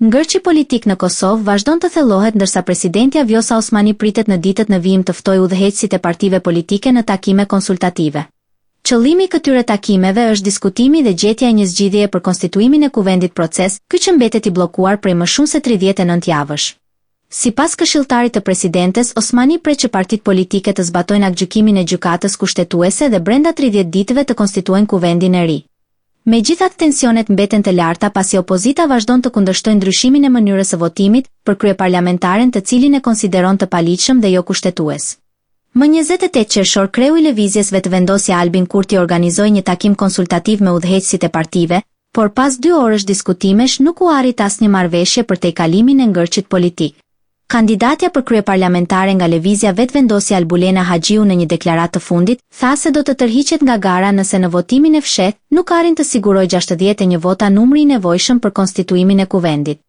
Ngërçi politik në Kosovë vazhdon të thellohet ndërsa presidentja Vjosa Osmani pritet në ditët në vijim të ftojë udhëheqësit e partive politike në takime konsultative. Qëllimi i këtyre takimeve është diskutimi dhe gjetja e një zgjidhjeje për konstituimin e kuvendit proces, ky që mbetet i bllokuar prej më shumë se 39 javësh. Sipas këshilltarit të presidentes, Osmani pret që partitë politike të zbatojnë aktgjykimin e gjykatës kushtetuese dhe brenda 30 ditëve të konstituojnë kuvendin e ri. Megjithatë tensionet mbeten të larta pasi opozita vazhdon të kundërshtojë ndryshimin e mënyrës së votimit për kryeparlamentaren të cilin e konsideron të paligjshëm dhe jo kushtetues. Më 28 qershor kreu i lëvizjes Vetëvendosja Albin Kurti organizoi një takim konsultativ me udhëheqësit e partive, por pas 2 orësh diskutimesh nuk u arrit asnjë marrëveshje për tejkalimin e ngërçit politik. Kandidatja për kryeparlamentare nga lëvizja Vetëvendosja Albulena Haxhiu në një deklaratë të fundit tha se do të tërhiqet nga gara nëse në votimin e fshehtë nuk arrin të sigurojë 61 vota numri i nevojshëm për konstituimin e kuvendit.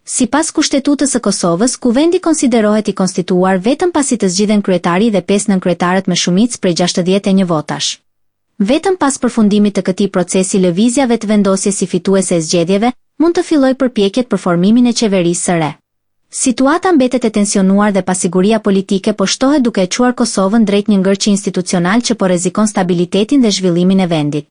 Sipas Kushtetutës së Kosovës, kuvendi konsiderohet i konstituuar vetëm pasi të zgjidhen kryetari dhe 5 nënkryetarët me shumicë prej 61 votash. Vetëm pas përfundimit të këtij procesi lëvizja Vetëvendosje si fituese e zgjedhjeve mund të fillojë përpjekjet për formimin e qeverisë së re. Situata mbetet e tensionuar dhe pasiguria politike po shtohet duke e çuar Kosovën drejt një ngërçi institucional që po rrezikon stabilitetin dhe zhvillimin e vendit.